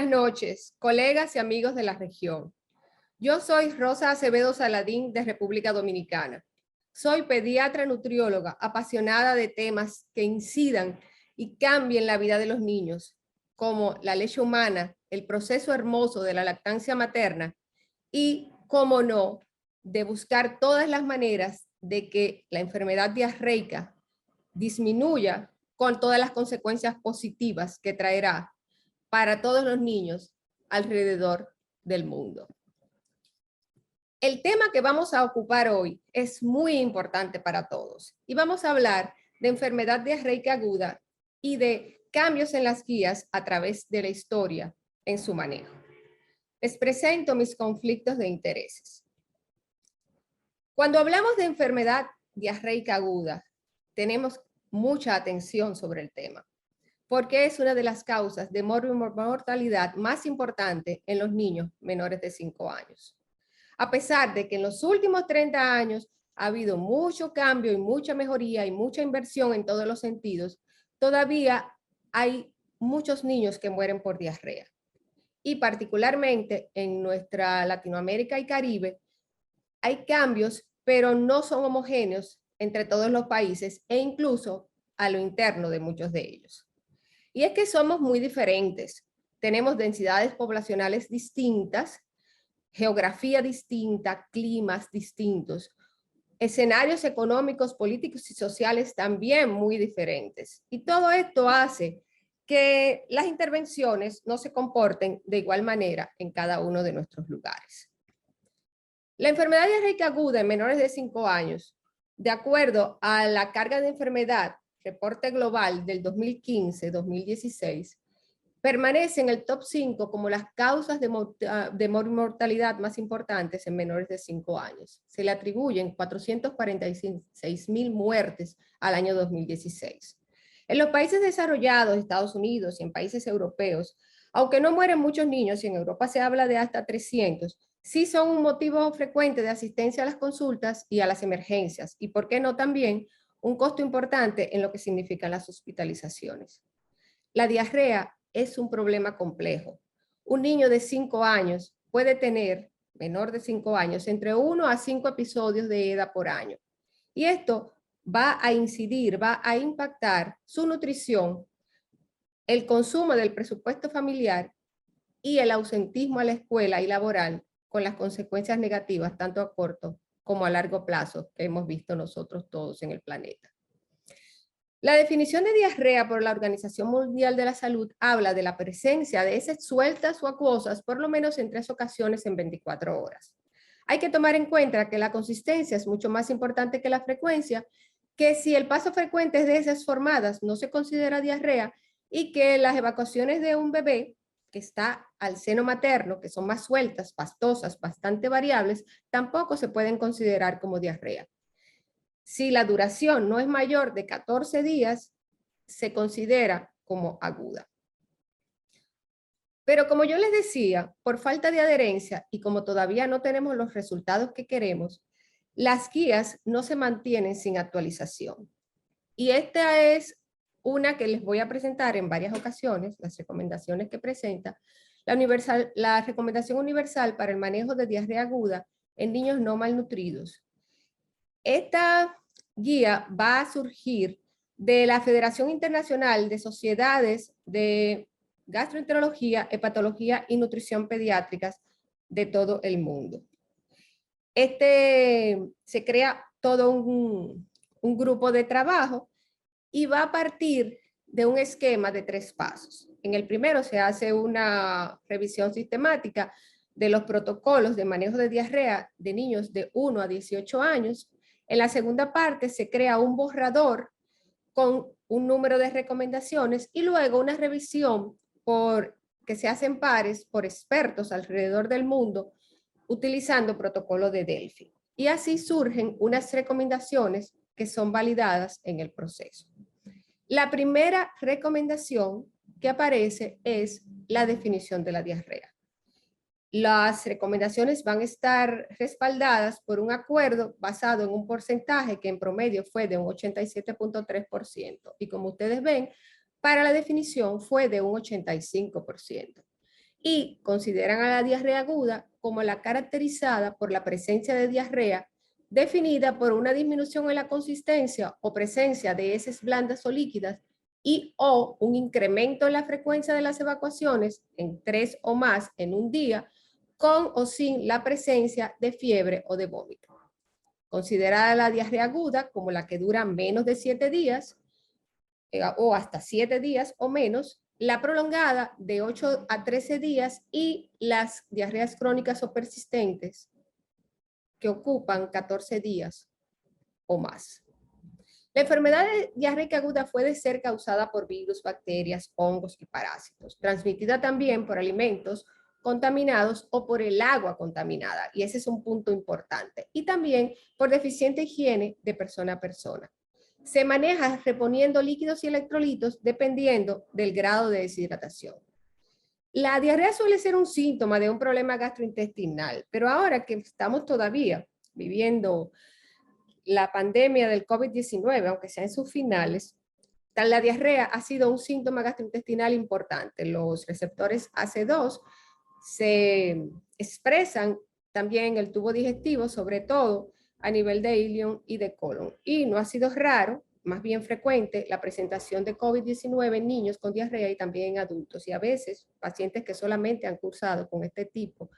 buenas noches, colegas y amigos de la región. Yo soy Rosa Acevedo Saladín de República Dominicana. Soy pediatra nutrióloga apasionada de temas que incidan y cambien la vida de los niños, como la leche humana, el proceso hermoso de la lactancia materna y, cómo no, de buscar todas las maneras de que la enfermedad diarreica disminuya con todas las consecuencias positivas que traerá para todos los niños alrededor del mundo. El tema que vamos a ocupar hoy es muy importante para todos y vamos a hablar de enfermedad diarreica aguda y de cambios en las guías a través de la historia en su manejo. Les presento mis conflictos de intereses. Cuando hablamos de enfermedad diarreica aguda, tenemos mucha atención sobre el tema, porque es una de las causas de mortalidad más importante en los niños menores de 5 años. A pesar de que en los últimos 30 años ha habido mucho cambio y mucha mejoría y mucha inversión en todos los sentidos, todavía hay muchos niños que mueren por diarrea. Y particularmente en nuestra Latinoamérica y Caribe, hay cambios, pero no son homogéneos entre todos los países e incluso a lo interno de muchos de ellos. Y es que somos muy diferentes. Tenemos densidades poblacionales distintas, geografía distinta, climas distintos, escenarios económicos, políticos y sociales también muy diferentes. Y todo esto hace que las intervenciones no se comporten de igual manera en cada uno de nuestros lugares. La enfermedad diarreica aguda en menores de 5 años, de acuerdo a la carga de enfermedad, reporte global del 2015-2016, permanece en el top 5 como las causas de mortalidad más importantes en menores de 5 años. Se le atribuyen 446,000 muertes al año 2016. En los países desarrollados, Estados Unidos y en países europeos, aunque no mueren muchos niños, y en Europa se habla de hasta 300, sí son un motivo frecuente de asistencia a las consultas y a las emergencias, y por qué no también un costo importante en lo que significan las hospitalizaciones. La diarrea es un problema complejo. Un niño de 5 años puede tener, menor de 5 años, entre 1 a 5 episodios de EDA por año. Y esto va a incidir, va a impactar su nutrición, el consumo del presupuesto familiar y el ausentismo a la escuela y laboral, con las consecuencias negativas tanto a corto como a largo plazo que hemos visto nosotros todos en el planeta. La definición de diarrea por la Organización Mundial de la Salud habla de la presencia de heces sueltas o acuosas por lo menos en 3 ocasiones en 24 horas. Hay que tomar en cuenta que la consistencia es mucho más importante que la frecuencia, que si el paso frecuente es de heces formadas no se considera diarrea y que las evacuaciones de un bebé que está al seno materno, que son más sueltas, pastosas, bastante variables, tampoco se pueden considerar como diarrea. Si la duración no es mayor de 14 días, se considera como aguda. Pero como yo les decía, por falta de adherencia y como todavía no tenemos los resultados que queremos, las guías no se mantienen sin actualización. Y esta es una que les voy a presentar en varias ocasiones, las recomendaciones que presenta, la recomendación universal para el manejo de diarrea aguda en niños no malnutridos. Esta guía va a surgir de la Federación Internacional de Sociedades de Gastroenterología, Hepatología y Nutrición Pediátricas de todo el mundo. Se crea todo un grupo de trabajo y va a partir de un esquema de 3 pasos. En el primero se hace una revisión sistemática de los protocolos de manejo de diarrea de niños de 1 a 18 años. En la segunda parte se crea un borrador con un número de recomendaciones y luego una revisión que se hace en pares por expertos alrededor del mundo utilizando protocolo de Delphi. Y así surgen unas recomendaciones que son validadas en el proceso. La primera recomendación que aparece es la definición de la diarrea. Las recomendaciones van a estar respaldadas por un acuerdo basado en un porcentaje que en promedio fue de un 87,3%. Y como ustedes ven, para la definición fue de un 85%. y consideran a la diarrea aguda como la caracterizada por la presencia de diarrea definida por una disminución en la consistencia o presencia de heces blandas o líquidas y o un incremento en la frecuencia de las evacuaciones en 3 o más en un día, con o sin la presencia de fiebre o de vómito. Considerada la diarrea aguda como la que dura menos de 7 días o hasta 7 días o menos, la prolongada de 8 a 13 días y las diarreas crónicas o persistentes que ocupan 14 días o más. La enfermedad diarreica aguda puede ser causada por virus, bacterias, hongos y parásitos, transmitida también por alimentos contaminados o por el agua contaminada, y ese es un punto importante, y también por deficiente higiene de persona a persona. Se maneja reponiendo líquidos y electrolitos dependiendo del grado de deshidratación. La diarrea suele ser un síntoma de un problema gastrointestinal, pero ahora que estamos todavía viviendo la pandemia del COVID-19, aunque sea en sus finales, la diarrea ha sido un síntoma gastrointestinal importante. Los receptores AC2 se expresan también en el tubo digestivo, sobre todo a nivel de ilion y de colon. Y no ha sido raro, más bien frecuente, la presentación de COVID-19 en niños con diarrea y también en adultos, y a veces pacientes que solamente han cursado con este tipo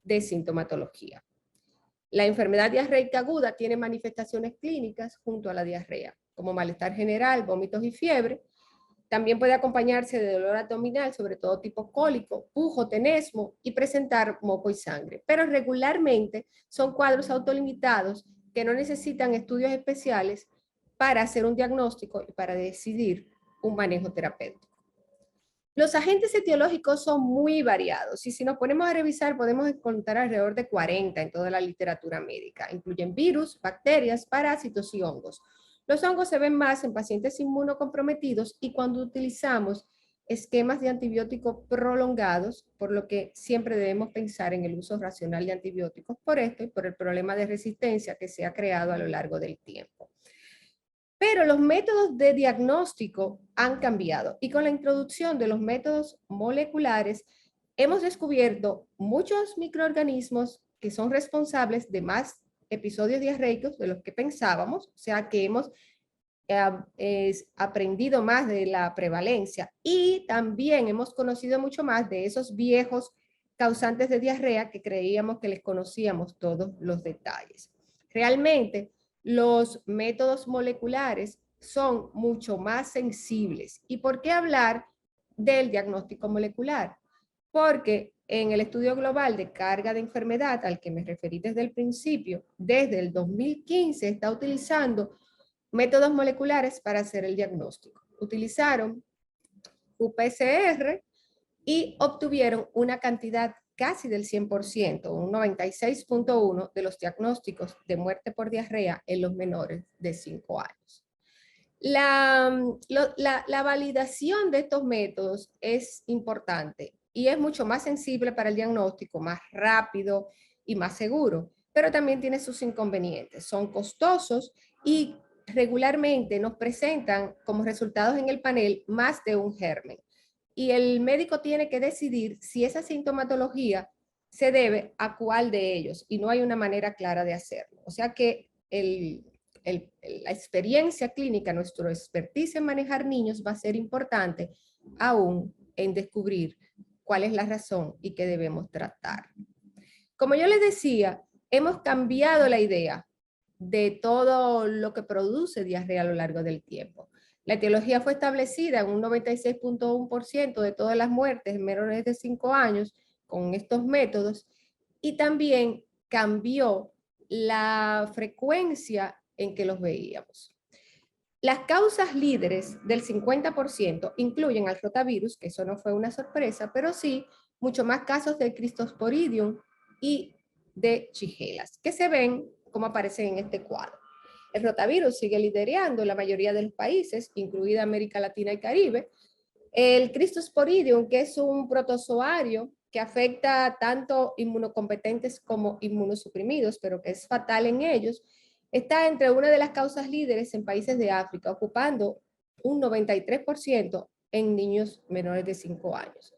de sintomatología. La enfermedad diarreica aguda tiene manifestaciones clínicas junto a la diarrea, como malestar general, vómitos y fiebre. También puede acompañarse de dolor abdominal, sobre todo tipo cólico, pujo, tenesmo y presentar moco y sangre. Pero regularmente son cuadros autolimitados que no necesitan estudios especiales para hacer un diagnóstico y para decidir un manejo terapéutico. Los agentes etiológicos son muy variados y si nos ponemos a revisar podemos encontrar alrededor de 40 en toda la literatura médica. Incluyen virus, bacterias, parásitos y hongos. Los hongos se ven más en pacientes inmunocomprometidos y cuando utilizamos esquemas de antibióticos prolongados, por lo que siempre debemos pensar en el uso racional de antibióticos por esto y por el problema de resistencia que se ha creado a lo largo del tiempo. Pero los métodos de diagnóstico han cambiado y con la introducción de los métodos moleculares hemos descubierto muchos microorganismos que son responsables de más episodios diarreicos de los que pensábamos, o sea que hemos aprendido más de la prevalencia y también hemos conocido mucho más de esos viejos causantes de diarrea que creíamos que les conocíamos todos los detalles. Realmente, los métodos moleculares son mucho más sensibles. ¿Y por qué hablar del diagnóstico molecular? Porque en el estudio global de carga de enfermedad al que me referí desde el principio, desde el 2015 está utilizando métodos moleculares para hacer el diagnóstico. Utilizaron UPCR y obtuvieron una cantidad casi del 100%, un 96.1% de los diagnósticos de muerte por diarrea en los menores de 5 años. La validación de estos métodos es importante y es mucho más sensible para el diagnóstico, más rápido y más seguro, pero también tiene sus inconvenientes. Son costosos y regularmente nos presentan como resultados en el panel más de un germen. Y el médico tiene que decidir si esa sintomatología se debe a cuál de ellos y no hay una manera clara de hacerlo. O sea que la experiencia clínica, nuestro expertise en manejar niños va a ser importante aún en descubrir cuál es la razón y qué debemos tratar. Como yo les decía, hemos cambiado la idea de todo lo que produce diarrea a lo largo del tiempo. La etiología fue establecida en un 96.1% de todas las muertes en menores de 5 años con estos métodos y también cambió la frecuencia en que los veíamos. Las causas líderes del 50% incluyen al rotavirus, que eso no fue una sorpresa, pero sí mucho más casos de Cryptosporidium y de Shigellas, que se ven como aparecen en este cuadro. El rotavirus sigue liderando en la mayoría de los países, incluida América Latina y Caribe. El Cryptosporidium, que es un protozoario que afecta tanto inmunocompetentes como inmunosuprimidos, pero que es fatal en ellos, está entre una de las causas líderes en países de África, ocupando un 93% en niños menores de 5 años.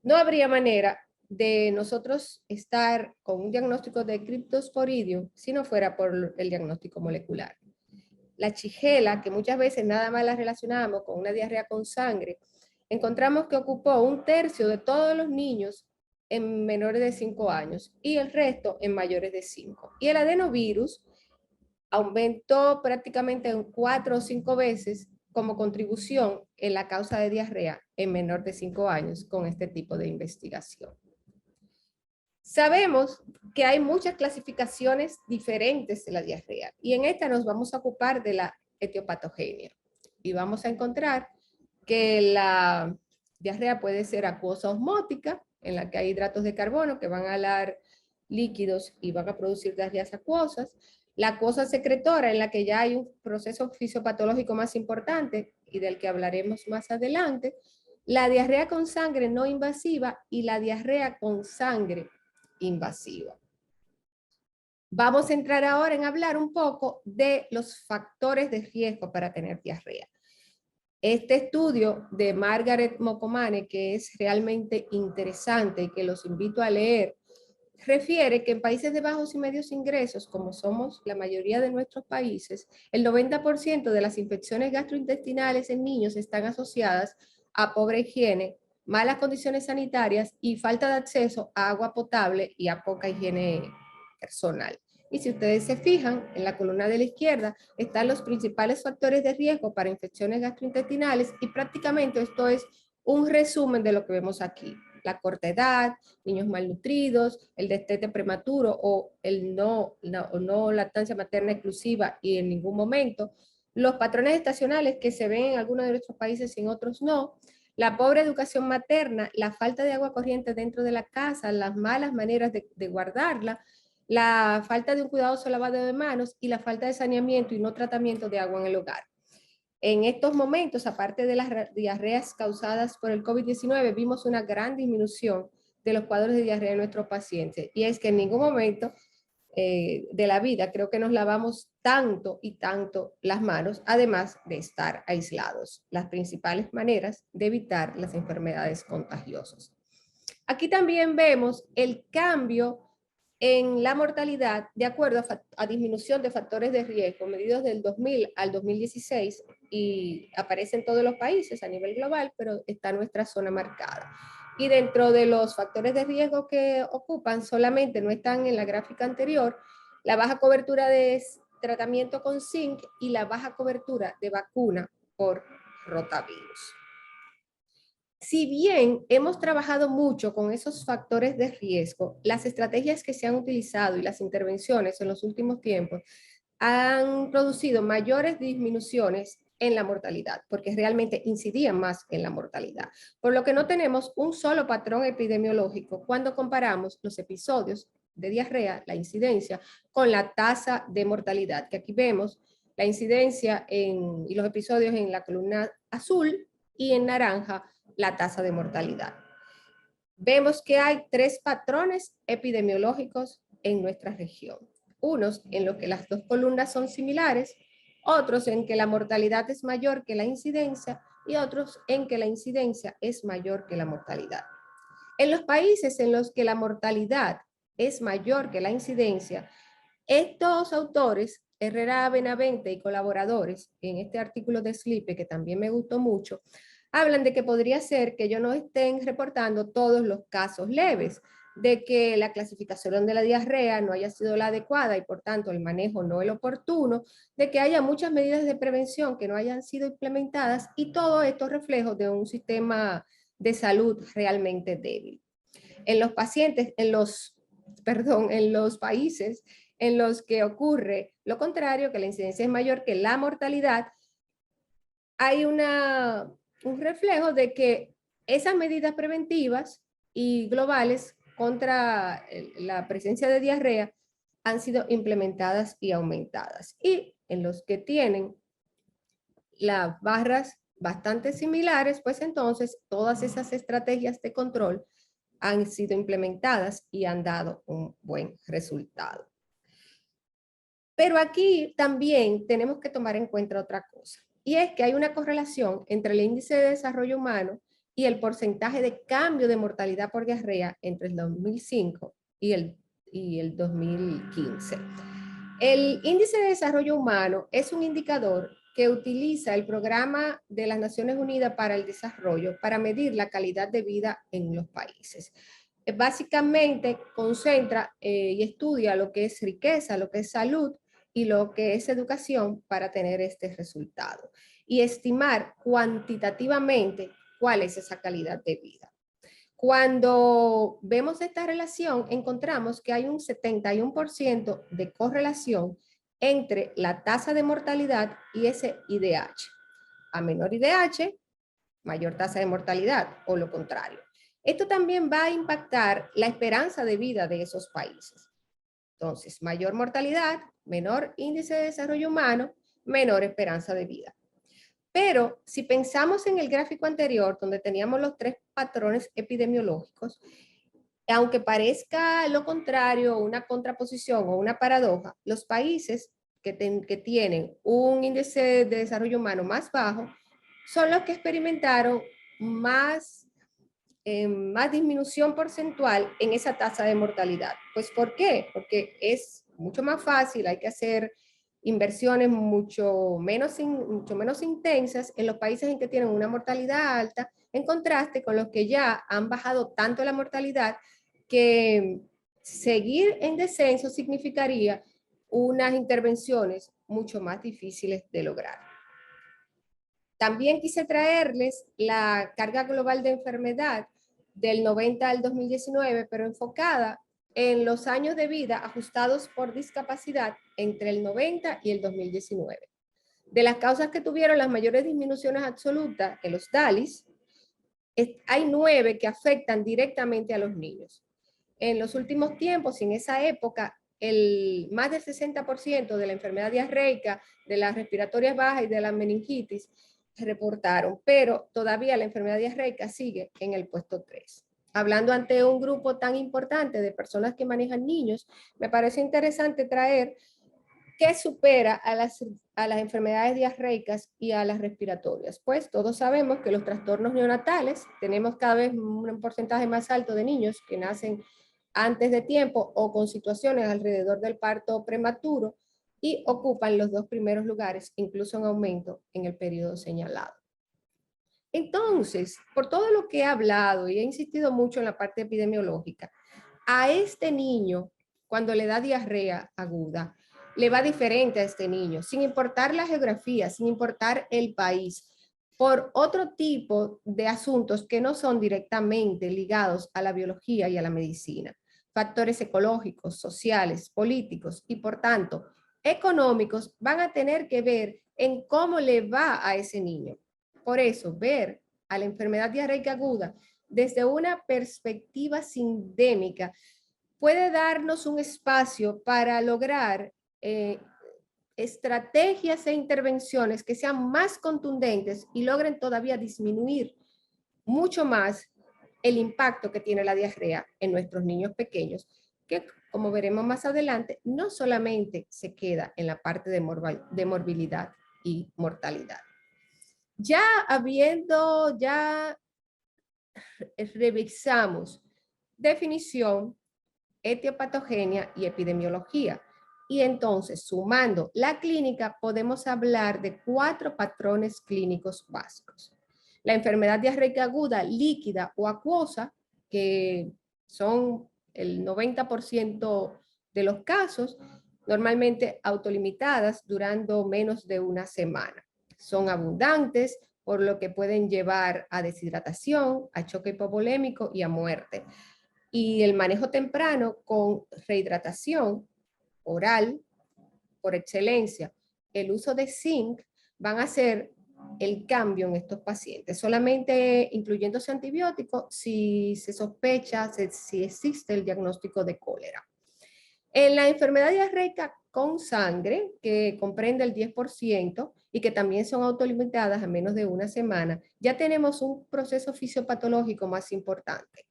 No habría manera de nosotros estar con un diagnóstico de Cryptosporidium si no fuera por el diagnóstico molecular. La Shigella, que muchas veces nada más la relacionamos con una diarrea con sangre, encontramos que ocupó 1/3 de todos los niños en menores de 5 años y el resto en mayores de 5. Y el adenovirus aumentó prácticamente en 4 o 5 veces como contribución en la causa de diarrea en menor de 5 años con este tipo de investigación. Sabemos que hay muchas clasificaciones diferentes de la diarrea y en esta nos vamos a ocupar de la etiopatogenia y vamos a encontrar que la diarrea puede ser acuosa osmótica, en la que hay hidratos de carbono que van a alar líquidos y van a producir diarreas acuosas, la acuosa secretora, en la que ya hay un proceso fisiopatológico más importante y del que hablaremos más adelante, la diarrea con sangre no invasiva y la diarrea con sangre invasiva. Vamos a entrar ahora en hablar un poco de los factores de riesgo para tener diarrea. Este estudio de Margaret Mocomane, que es realmente interesante y que los invito a leer, refiere que en países de bajos y medios ingresos, como somos la mayoría de nuestros países, el 90% de las infecciones gastrointestinales en niños están asociadas a pobre higiene, malas condiciones sanitarias y falta de acceso a agua potable y a poca higiene personal. Y si ustedes se fijan, en la columna de la izquierda están los principales factores de riesgo para infecciones gastrointestinales y prácticamente esto es un resumen de lo que vemos aquí. La corta edad, niños malnutridos, el destete prematuro o el no lactancia materna exclusiva y en ningún momento, los patrones estacionales que se ven en algunos de nuestros países y en otros no, la pobre educación materna, la falta de agua corriente dentro de la casa, las malas maneras de guardarla, la falta de un cuidadoso lavado de manos y la falta de saneamiento y no tratamiento de agua en el hogar. En estos momentos, aparte de las diarreas causadas por el COVID-19, vimos una gran disminución de los cuadros de diarrea de nuestros pacientes. Y es que en ningún momento de la vida creo que nos lavamos tanto y tanto las manos, además de estar aislados. Las principales maneras de evitar las enfermedades contagiosas. Aquí también vemos el cambio en la mortalidad de acuerdo a disminución de factores de riesgo medidos del 2000 al 2016 y aparece en todos los países a nivel global, pero está nuestra zona marcada. Y dentro de los factores de riesgo que ocupan, solamente no están en la gráfica anterior, la baja cobertura de tratamiento con zinc y la baja cobertura de vacuna por rotavirus. Si bien hemos trabajado mucho con esos factores de riesgo, las estrategias que se han utilizado y las intervenciones en los últimos tiempos han producido mayores disminuciones en la mortalidad, porque realmente incidían más en la mortalidad. Por lo que no tenemos un solo patrón epidemiológico cuando comparamos los episodios de diarrea, la incidencia, con la tasa de mortalidad, que aquí vemos la incidencia y los episodios en la columna azul y en naranja la tasa de mortalidad. Vemos que hay 3 patrones epidemiológicos en nuestra región. Unos en los que las dos columnas son similares, otros en que la mortalidad es mayor que la incidencia y otros en que la incidencia es mayor que la mortalidad. En los países en los que la mortalidad es mayor que la incidencia, estos autores, Herrera Benavente y colaboradores, en este artículo de Slipe, que también me gustó mucho, hablan de que podría ser que ellos no estén reportando todos los casos leves, de que la clasificación de la diarrea no haya sido la adecuada y por tanto el manejo no el oportuno, de que haya muchas medidas de prevención que no hayan sido implementadas y todo esto reflejo de un sistema de salud realmente débil. En los pacientes, en los países en los que ocurre lo contrario, que la incidencia es mayor que la mortalidad, hay un reflejo de que esas medidas preventivas y globales contra la presencia de diarrea han sido implementadas y aumentadas. Y en los que tienen las barras bastante similares, pues entonces todas esas estrategias de control han sido implementadas y han dado un buen resultado. Pero aquí también tenemos que tomar en cuenta otra cosa, y es que hay una correlación entre el índice de desarrollo humano y el porcentaje de cambio de mortalidad por diarrea entre el 2005 y el 2015. El índice de desarrollo humano es un indicador que utiliza el Programa de las Naciones Unidas para el Desarrollo para medir la calidad de vida en los países. Básicamente concentra y estudia lo que es riqueza, lo que es salud y lo que es educación para tener este resultado y estimar cuantitativamente cuál es esa calidad de vida. Cuando vemos esta relación, encontramos que hay un 71% de correlación entre la tasa de mortalidad y ese IDH. A menor IDH, mayor tasa de mortalidad o lo contrario. Esto también va a impactar la esperanza de vida de esos países. Entonces, mayor mortalidad, menor índice de desarrollo humano, menor esperanza de vida. Pero si pensamos en el gráfico anterior, donde teníamos los 3 patrones epidemiológicos, aunque parezca lo contrario, una contraposición o una paradoja, los países que tienen un índice de desarrollo humano más bajo son los que experimentaron más disminución porcentual en esa tasa de mortalidad. Pues, ¿por qué? Porque es mucho más fácil, hay que hacer inversiones mucho menos intensas en los países en que tienen una mortalidad alta, en contraste con los que ya han bajado tanto la mortalidad que seguir en descenso significaría unas intervenciones mucho más difíciles de lograr. También quise traerles la carga global de enfermedad del 90 al 2019, pero enfocada en los años de vida ajustados por discapacidad entre el 90 y el 2019. De las causas que tuvieron las mayores disminuciones absolutas en los DALIs, hay 9 que afectan directamente a los niños. En los últimos tiempos, en esa época, más del 60% de la enfermedad diarreica, de las respiratorias bajas y de la meningitis se reportaron, pero todavía la enfermedad diarreica sigue en el puesto 3. Hablando ante un grupo tan importante de personas que manejan niños, me parece interesante traer qué supera a las enfermedades diarreicas y a las respiratorias. Pues todos sabemos que los trastornos neonatales, tenemos cada vez un porcentaje más alto de niños que nacen antes de tiempo o con situaciones alrededor del parto prematuro y ocupan los 2 primeros lugares, incluso en aumento en el periodo señalado. Entonces, por todo lo que he hablado y he insistido mucho en la parte epidemiológica, a este niño, cuando le da diarrea aguda, le va diferente a este niño, sin importar la geografía, sin importar el país, por otro tipo de asuntos que no son directamente ligados a la biología y a la medicina. Factores ecológicos, sociales, políticos y por tanto económicos van a tener que ver en cómo le va a ese niño. Por eso, ver a la enfermedad diarreica aguda desde una perspectiva sindémica puede darnos un espacio para lograr estrategias e intervenciones que sean más contundentes y logren todavía disminuir mucho más el impacto que tiene la diarrea en nuestros niños pequeños, que como veremos más adelante, no solamente se queda en la parte de morbilidad y mortalidad. Ya revisamos definición, etiopatogenia y epidemiología. Y entonces, sumando la clínica, podemos hablar de 4 patrones clínicos básicos. La enfermedad diarreica aguda, líquida o acuosa, que son el 90% de los casos, normalmente autolimitadas, durando menos de una semana. Son abundantes, por lo que pueden llevar a deshidratación, a choque hipovolémico y a muerte. Y el manejo temprano con rehidratación oral, por excelencia, el uso de zinc, van a hacer el cambio en estos pacientes, solamente incluyéndose antibióticos si se sospecha, si existe el diagnóstico de cólera. En la enfermedad diarreica con sangre, que comprende el 10% y que también son autolimitadas a menos de una semana, ya tenemos un proceso fisiopatológico más importante.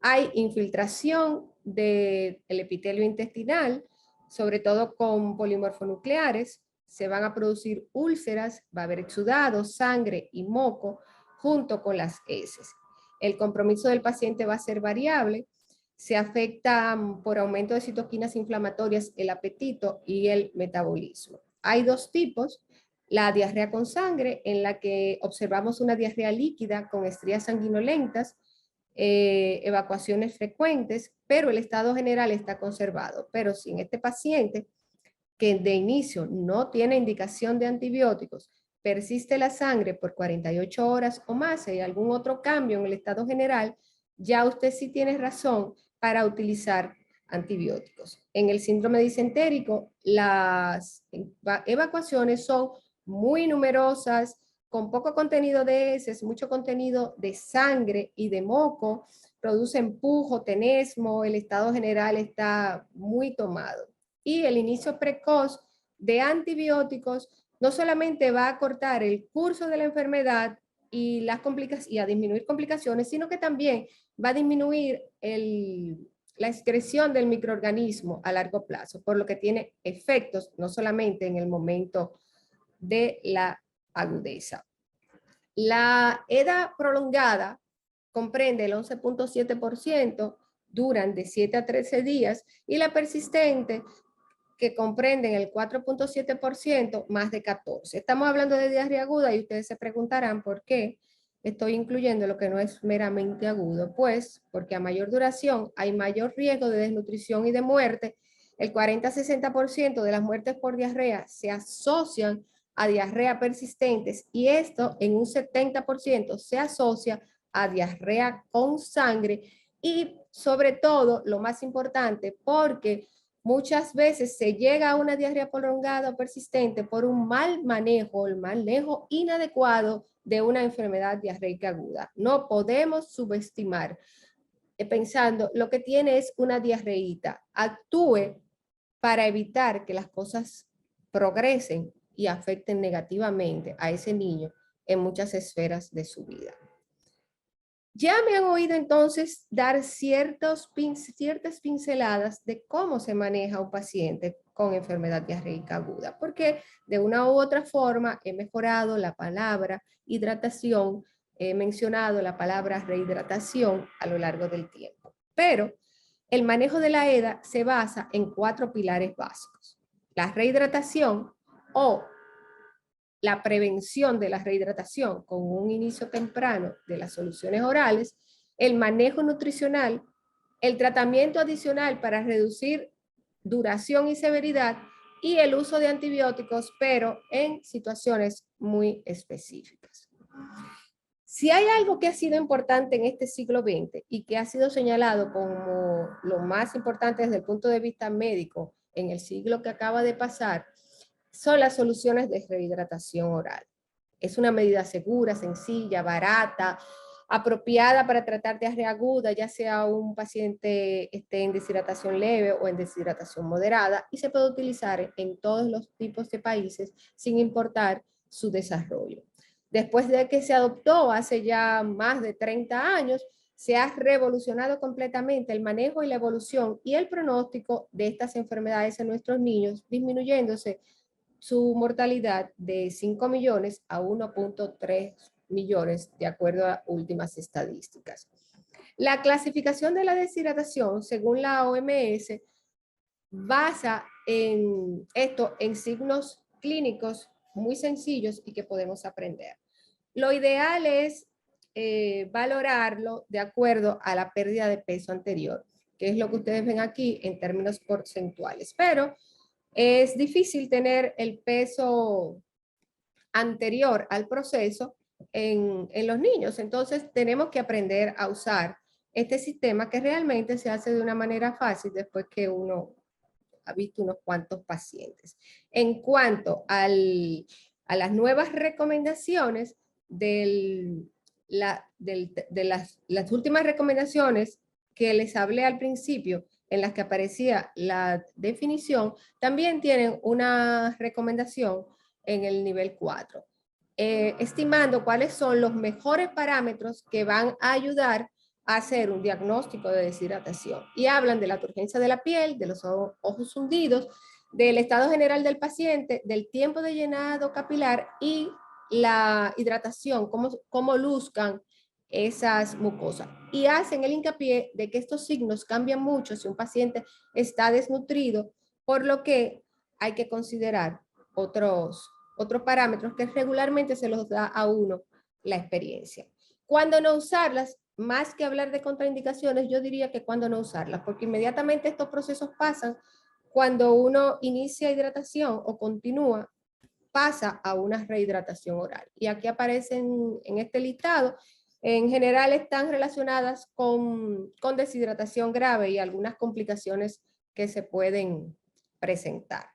Hay infiltración del epitelio intestinal, sobre todo con polimorfonucleares, se van a producir úlceras, va a haber exudados, sangre y moco, junto con las heces. El compromiso del paciente va a ser variable. Se afecta por aumento de citoquinas inflamatorias el apetito y el metabolismo. Hay dos tipos: la diarrea con sangre, en la que observamos una diarrea líquida con estrías sanguinolentas, evacuaciones frecuentes, pero el estado general está conservado. Pero si en este paciente, que de inicio no tiene indicación de antibióticos, persiste la sangre por 48 horas o más y hay algún otro cambio en el estado general, ya usted sí tiene razón para utilizar antibióticos. En el síndrome disentérico, las evacuaciones son muy numerosas, con poco contenido de heces, mucho contenido de sangre y de moco, produce empujo, tenesmo, el estado general está muy tomado. Y el inicio precoz de antibióticos no solamente va a cortar el curso de la enfermedad y a disminuir complicaciones, sino que también va a disminuir la excreción del microorganismo a largo plazo, por lo que tiene efectos no solamente en el momento de la agudeza. La EDA prolongada comprende el 11.7%, duran de 7 a 13 días, y la persistente, que comprenden el 4.7%, más de 14. Estamos hablando de diarrea aguda y ustedes se preguntarán por qué estoy incluyendo lo que no es meramente agudo. Pues porque a mayor duración hay mayor riesgo de desnutrición y de muerte. El 40-60% de las muertes por diarrea se asocian a diarrea persistentes y esto en un 70% se asocia a diarrea con sangre y sobre todo, lo más importante, porque muchas veces se llega a una diarrea prolongada o persistente por un mal manejo, el manejo inadecuado de una enfermedad diarreica aguda. No podemos subestimar pensando lo que tiene es una diarreíta. Actúe para evitar que las cosas progresen y afecten negativamente a ese niño en muchas esferas de su vida. Ya me han oído entonces dar ciertas pinceladas de cómo se maneja un paciente con enfermedad diarreica aguda, porque de una u otra forma he mejorado la palabra hidratación, he mencionado la palabra rehidratación a lo largo del tiempo. Pero el manejo de la EDA se basa en 4 pilares básicos: la rehidratación o la prevención de la rehidratación con un inicio temprano de las soluciones orales, el manejo nutricional, el tratamiento adicional para reducir duración y severidad y el uso de antibióticos, pero en situaciones muy específicas. Si hay algo que ha sido importante en este siglo XX y que ha sido señalado como lo más importante desde el punto de vista médico en el siglo que acaba de pasar, son las soluciones de rehidratación oral. Es una medida segura, sencilla, barata, apropiada para tratar diarrea aguda, ya sea un paciente esté en deshidratación leve o en deshidratación moderada, y se puede utilizar en todos los tipos de países sin importar su desarrollo. Después de que se adoptó hace ya más de 30 años, se ha revolucionado completamente el manejo y la evolución y el pronóstico de estas enfermedades en nuestros niños, disminuyéndose su mortalidad de 5 millones a 1.3 millones, de acuerdo a últimas estadísticas. La clasificación de la deshidratación, según la OMS, basa en esto en signos clínicos muy sencillos y que podemos aprender. Lo ideal es valorarlo de acuerdo a la pérdida de peso anterior, que es lo que ustedes ven aquí en términos porcentuales, pero es difícil tener el peso anterior al proceso en los niños. Entonces tenemos que aprender a usar este sistema que realmente se hace de una manera fácil después que uno ha visto unos cuantos pacientes. En cuanto a las nuevas recomendaciones, de las últimas recomendaciones que les hablé al principio, en las que aparecía la definición, también tienen una recomendación en el nivel 4, estimando cuáles son los mejores parámetros que van a ayudar a hacer un diagnóstico de deshidratación. Y hablan de la turgencia de la piel, de los ojos hundidos, del estado general del paciente, del tiempo de llenado capilar y la hidratación, cómo luzcan esas mucosas. Y hacen el hincapié de que estos signos cambian mucho si un paciente está desnutrido, por lo que hay que considerar otros parámetros que regularmente se los da a uno la experiencia. ¿Cuándo no usarlas? Más que hablar de contraindicaciones, yo diría que cuándo no usarlas, porque inmediatamente estos procesos pasan cuando uno inicia hidratación o continúa, pasa a una rehidratación oral. Y aquí aparecen en este listado, en general están relacionadas con deshidratación grave y algunas complicaciones que se pueden presentar.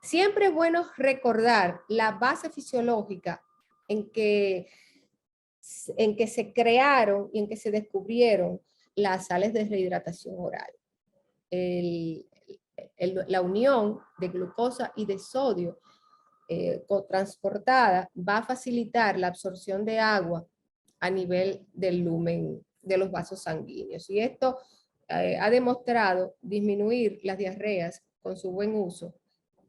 Siempre es bueno recordar la base fisiológica en que se crearon y en que se descubrieron las sales de rehidratación oral. La unión de glucosa y de sodio transportada va a facilitar la absorción de agua a nivel del lumen de los vasos sanguíneos. Y esto ha demostrado disminuir las diarreas con su buen uso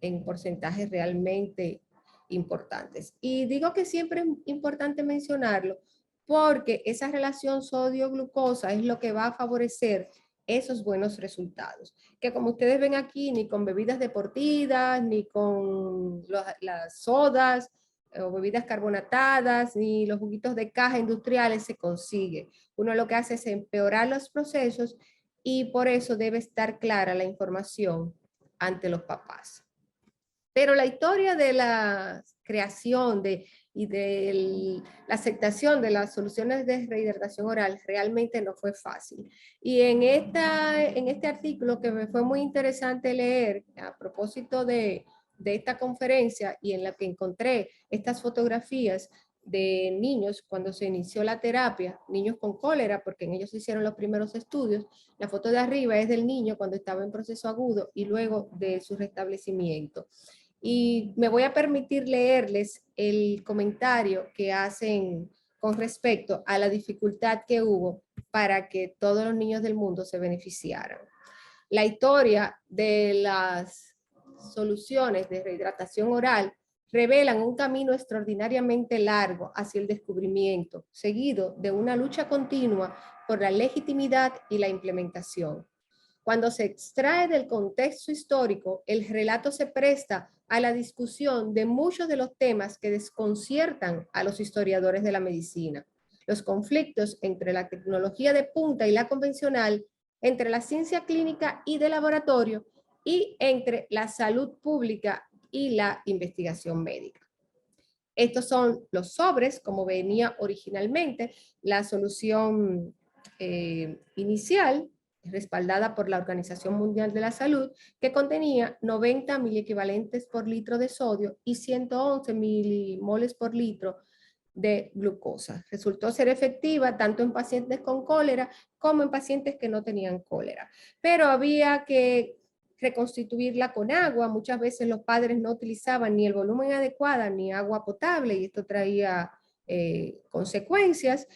en porcentajes realmente importantes. Y digo que siempre es importante mencionarlo porque esa relación sodio-glucosa es lo que va a favorecer esos buenos resultados. Que como ustedes ven aquí, ni con bebidas deportivas, ni con las sodas o bebidas carbonatadas, ni los juguitos de caja industriales se consigue. Uno lo que hace es empeorar los procesos y por eso debe estar clara la información ante los papás. Pero la historia de la creación y de la aceptación de las soluciones de rehidratación oral realmente no fue fácil. Y en este artículo que me fue muy interesante leer a propósito de esta conferencia y en la que encontré estas fotografías de niños cuando se inició la terapia, niños con cólera, porque en ellos se hicieron los primeros estudios. La foto de arriba es del niño cuando estaba en proceso agudo y luego de su restablecimiento. Y me voy a permitir leerles el comentario que hacen con respecto a la dificultad que hubo para que todos los niños del mundo se beneficiaran. La historia de las soluciones de rehidratación oral revelan un camino extraordinariamente largo hacia el descubrimiento, seguido de una lucha continua por la legitimidad y la implementación. Cuando se extrae del contexto histórico, el relato se presta a la discusión de muchos de los temas que desconciertan a los historiadores de la medicina. Los conflictos entre la tecnología de punta y la convencional, entre la ciencia clínica y de laboratorio, y entre la salud pública y la investigación médica. Estos son los sobres, como venía originalmente, la solución inicial, respaldada por la Organización Mundial de la Salud, que contenía 90 miliequivalentes por litro de sodio y 111 milimoles por litro de glucosa. Resultó ser efectiva tanto en pacientes con cólera como en pacientes que no tenían cólera. Pero había que reconstituirla con agua. Muchas veces los padres no utilizaban ni el volumen adecuado ni agua potable y esto traía consecuencias.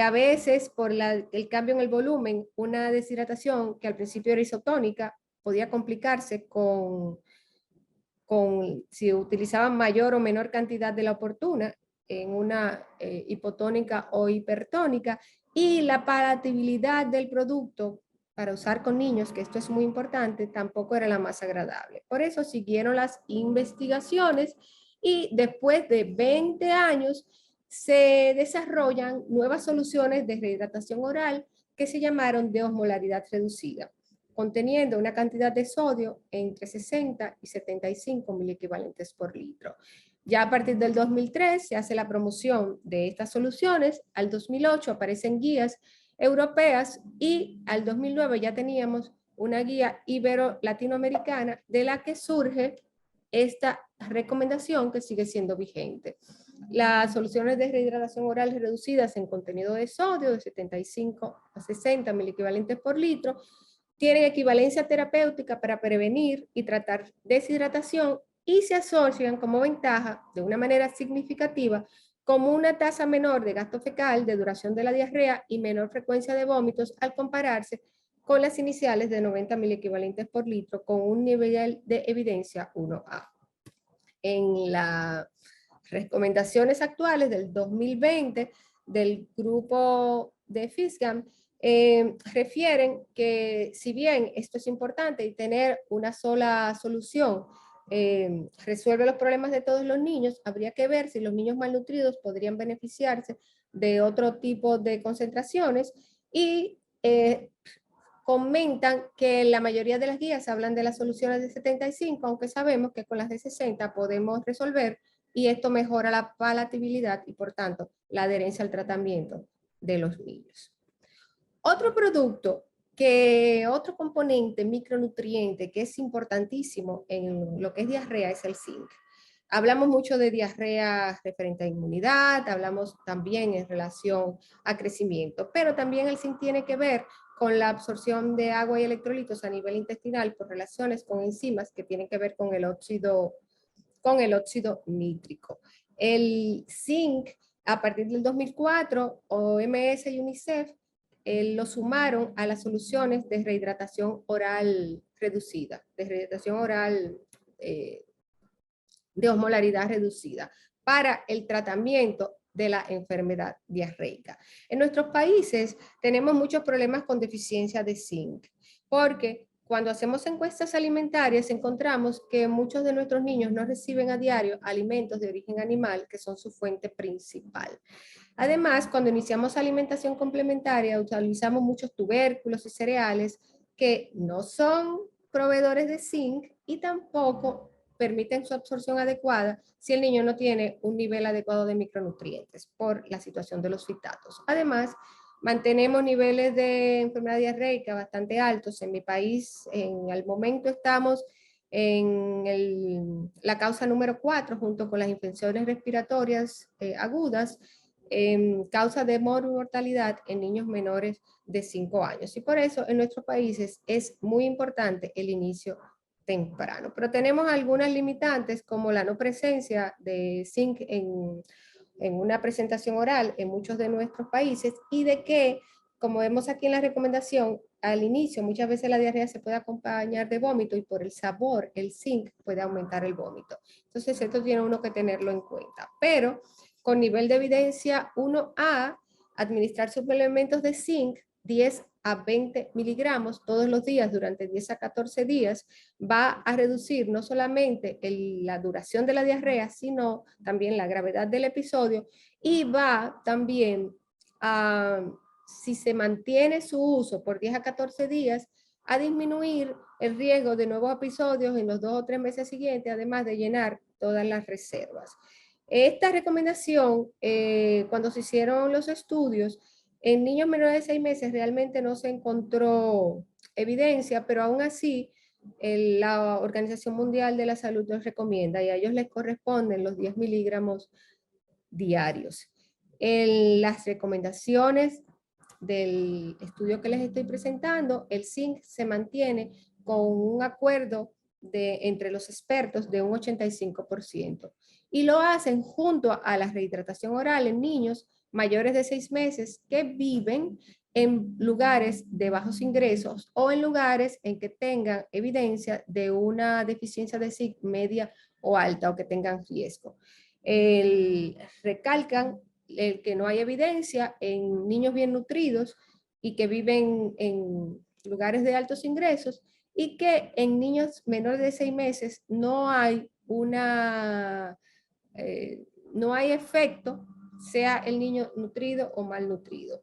A veces por el cambio en el volumen, una deshidratación que al principio era isotónica podía complicarse si utilizaban mayor o menor cantidad de la oportuna en una hipotónica o hipertónica, y la palatabilidad del producto para usar con niños, que esto es muy importante, tampoco era la más agradable. Por eso siguieron las investigaciones y después de 20 años se desarrollan nuevas soluciones de rehidratación oral que se llamaron de osmolaridad reducida, conteniendo una cantidad de sodio entre 60 y 75 miliequivalentes por litro. Ya a partir del 2003 se hace la promoción de estas soluciones, al 2008 aparecen guías europeas y al 2009 ya teníamos una guía ibero-latinoamericana de la que surge esta recomendación que sigue siendo vigente. Las soluciones de rehidratación oral reducidas en contenido de sodio de 75 a 60 miliequivalentes por litro tienen equivalencia terapéutica para prevenir y tratar deshidratación y se asocian como ventaja de una manera significativa como una tasa menor de gasto fecal, de duración de la diarrea y menor frecuencia de vómitos al compararse con las iniciales de 90 miliequivalentes por litro con un nivel de evidencia 1A. En la recomendaciones actuales del 2020 del grupo de FISGAM refieren que si bien esto es importante y tener una sola solución resuelve los problemas de todos los niños, habría que ver si los niños malnutridos podrían beneficiarse de otro tipo de concentraciones y comentan que la mayoría de las guías hablan de las soluciones de 75, aunque sabemos que con las de 60 podemos resolver y esto mejora la palatabilidad y por tanto la adherencia al tratamiento de los niños. Otro producto otro componente micronutriente que es importantísimo en lo que es diarrea es el zinc. Hablamos mucho de diarrea referente a inmunidad, hablamos también en relación a crecimiento, pero también el zinc tiene que ver con la absorción de agua y electrolitos a nivel intestinal por relaciones con enzimas que tienen que ver con el óxido nítrico. El zinc, a partir del 2004, OMS y UNICEF lo sumaron a las soluciones de rehidratación oral reducida, de rehidratación oral de osmolaridad reducida para el tratamiento de la enfermedad diarreica. En nuestros países tenemos muchos problemas con deficiencia de zinc, porque cuando hacemos encuestas alimentarias encontramos que muchos de nuestros niños no reciben a diario alimentos de origen animal, que son su fuente principal. Además, cuando iniciamos alimentación complementaria, utilizamos muchos tubérculos y cereales que no son proveedores de zinc y tampoco permiten su absorción adecuada si el niño no tiene un nivel adecuado de micronutrientes por la situación de los fitatos. Además, mantenemos niveles de enfermedad diarreica bastante altos. En mi país, en el momento estamos en la causa número 4, junto con las infecciones respiratorias agudas, causa de mortalidad en niños menores de 5 años. Y por eso en nuestros países es muy importante el inicio temprano. Pero tenemos algunas limitantes como la no presencia de zinc en una presentación oral en muchos de nuestros países y de que, como vemos aquí en la recomendación, al inicio muchas veces la diarrea se puede acompañar de vómito y por el sabor, el zinc puede aumentar el vómito. Entonces esto tiene uno que tenerlo en cuenta. Pero con nivel de evidencia 1A, administrar suplementos de zinc 10 a 20 miligramos todos los días durante 10 a 14 días va a reducir no solamente la duración de la diarrea, sino también la gravedad del episodio y va también a, si se mantiene su uso por 10 a 14 días, a disminuir el riesgo de nuevos episodios en los 2 o 3 meses siguientes, además de llenar todas las reservas. Esta recomendación, cuando se hicieron los estudios, en niños menores de 6 meses realmente no se encontró evidencia, pero aún así la Organización Mundial de la Salud los recomienda y a ellos les corresponden los 10 miligramos diarios. Las recomendaciones del estudio que les estoy presentando, el zinc se mantiene con un acuerdo entre los expertos de un 85%. Y lo hacen junto a la rehidratación oral en niños mayores de 6 meses que viven en lugares de bajos ingresos o en lugares en que tengan evidencia de una deficiencia de zinc media o alta o que tengan riesgo. Recalcan el que no hay evidencia en niños bien nutridos y que viven en lugares de altos ingresos y que en niños menores de 6 meses no hay no hay efecto, sea el niño nutrido o malnutrido.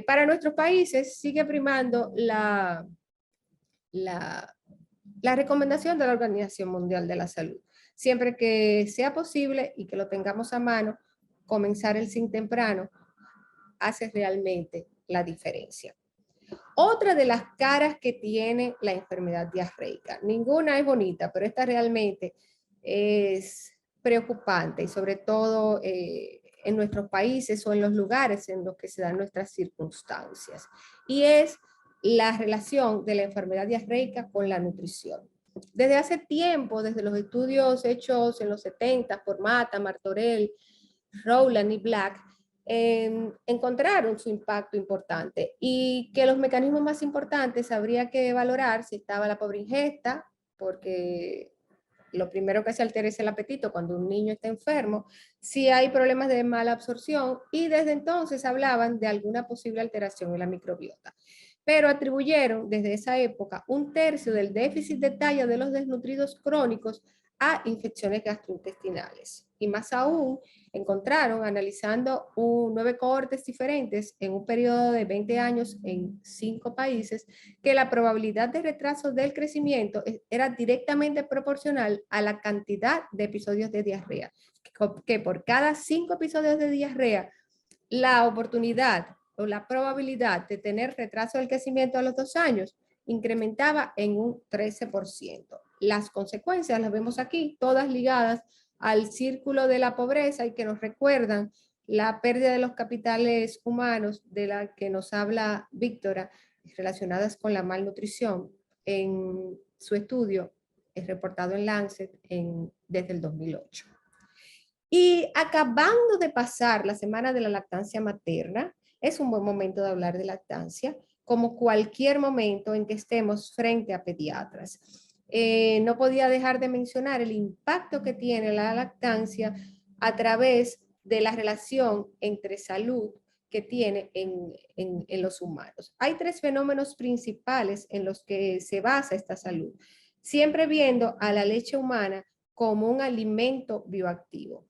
Para nuestros países sigue primando la recomendación de la Organización Mundial de la Salud. Siempre que sea posible y que lo tengamos a mano, comenzar el zinc temprano hace realmente la diferencia. Otra de las caras que tiene la enfermedad diarreica, ninguna es bonita, pero esta realmente es preocupante y sobre todo en nuestros países o en los lugares en los que se dan nuestras circunstancias. Y es la relación de la enfermedad diarreica con la nutrición. Desde hace tiempo, desde los estudios hechos en los 70 por Mata, Martorell, Rowland y Black, encontraron su impacto importante y que los mecanismos más importantes habría que valorar si estaba la pobre ingesta, porque lo primero que se altera es el apetito cuando un niño está enfermo, si hay problemas de mala absorción, y desde entonces hablaban de alguna posible alteración en la microbiota. Pero atribuyeron desde esa época 1/3 del déficit de talla de los desnutridos crónicos a infecciones gastrointestinales. Y más aún, encontraron, analizando 9 cohortes diferentes en un periodo de 20 años en 5 países, que la probabilidad de retraso del crecimiento era directamente proporcional a la cantidad de episodios de diarrea, que por cada 5 episodios de diarrea, la oportunidad o la probabilidad de tener retraso del crecimiento a los 2 años incrementaba en un 13%. Las consecuencias las vemos aquí, todas ligadas al círculo de la pobreza y que nos recuerdan la pérdida de los capitales humanos de la que nos habla Víctora, relacionadas con la malnutrición en su estudio reportado en Lancet desde el 2008. Y acabando de pasar la semana de la lactancia materna, es un buen momento de hablar de lactancia, como cualquier momento en que estemos frente a pediatras. No podía dejar de mencionar el impacto que tiene la lactancia a través de la relación entre salud que tiene en los humanos. Hay 3 fenómenos principales en los que se basa esta salud, siempre viendo a la leche humana como un alimento bioactivo.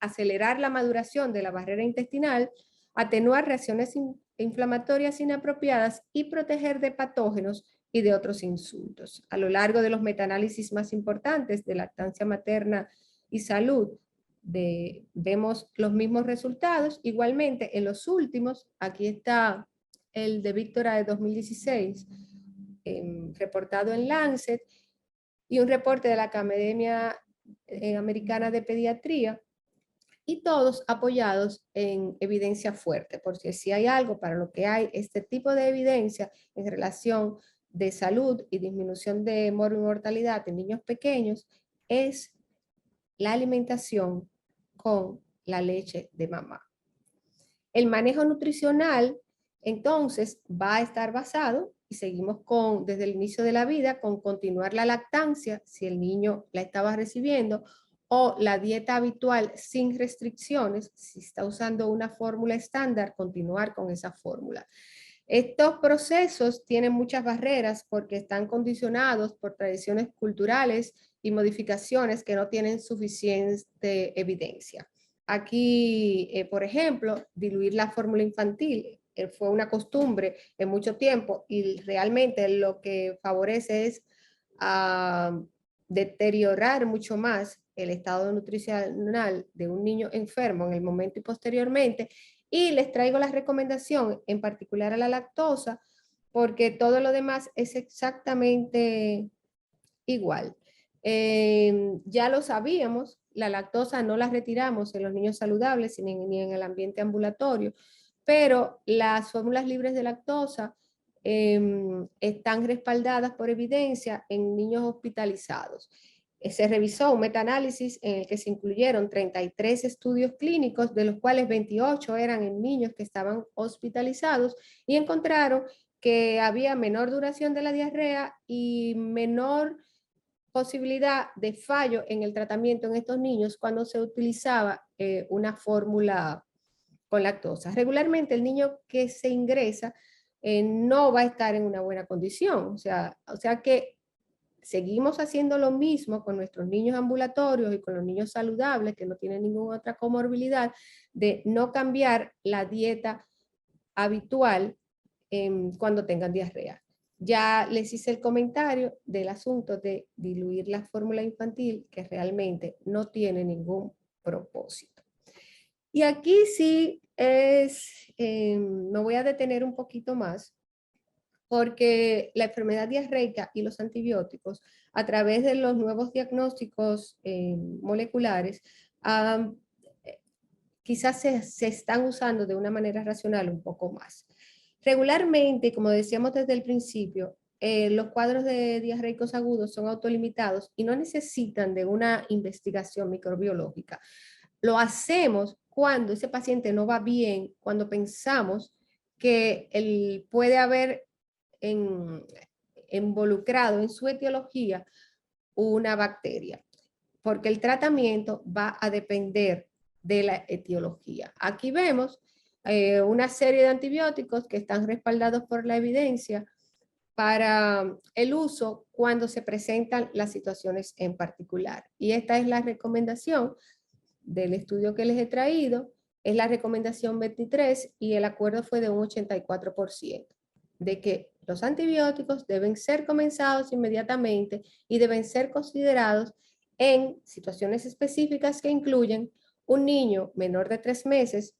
Acelerar la maduración de la barrera intestinal, atenuar reacciones inflamatorias inapropiadas y proteger de patógenos y de otros insultos. A lo largo de los metaanálisis más importantes de lactancia materna y salud, vemos los mismos resultados. Igualmente, en los últimos, aquí está el de Víctora de 2016, reportado en Lancet, y un reporte de la Academia Americana de Pediatría, y todos apoyados en evidencia fuerte, porque si hay algo para lo que hay este tipo de evidencia en relación de salud y disminución de mortalidad en niños pequeños, es la alimentación con la leche de mamá. El manejo nutricional, entonces, va a estar basado, y seguimos desde el inicio de la vida, con continuar la lactancia, si el niño la estaba recibiendo, o la dieta habitual sin restricciones, si está usando una fórmula estándar, continuar con esa fórmula. Estos procesos tienen muchas barreras porque están condicionados por tradiciones culturales y modificaciones que no tienen suficiente evidencia. Aquí, por ejemplo, diluir la fórmula infantil fue una costumbre en mucho tiempo y realmente lo que favorece es deteriorar mucho más el estado nutricional de un niño enfermo en el momento y posteriormente. Y les traigo la recomendación en particular a la lactosa, porque todo lo demás es exactamente igual. Ya lo sabíamos, la lactosa no la retiramos en los niños saludables ni en el ambiente ambulatorio, pero las fórmulas libres de lactosa están respaldadas por evidencia en niños hospitalizados. Se revisó un metaanálisis en el que se incluyeron 33 estudios clínicos, de los cuales 28 eran en niños que estaban hospitalizados, y encontraron que había menor duración de la diarrea y menor posibilidad de fallo en el tratamiento en estos niños cuando se utilizaba una fórmula con lactosa. Regularmente el niño que se ingresa no va a estar en una buena condición, o sea que seguimos haciendo lo mismo con nuestros niños ambulatorios y con los niños saludables que no tienen ninguna otra comorbilidad, de no cambiar la dieta habitual cuando tengan diarrea. Ya les hice el comentario del asunto de diluir la fórmula infantil, que realmente no tiene ningún propósito. Y aquí sí me voy a detener un poquito más, porque la enfermedad diarreica y los antibióticos, a través de los nuevos diagnósticos moleculares, quizás se están usando de una manera racional un poco más. Regularmente, como decíamos desde el principio, los cuadros de diarreicos agudos son autolimitados y no necesitan de una investigación microbiológica. Lo hacemos cuando ese paciente no va bien, cuando pensamos que él puede haber involucrado en su etiología una bacteria, porque el tratamiento va a depender de la etiología. Aquí vemos una serie de antibióticos que están respaldados por la evidencia para el uso cuando se presentan las situaciones en particular. Y esta es la recomendación del estudio que les he traído, es la recomendación 23 y el acuerdo fue de un 84%, de que los antibióticos deben ser comenzados inmediatamente y deben ser considerados en situaciones específicas que incluyen un niño menor de 3 meses,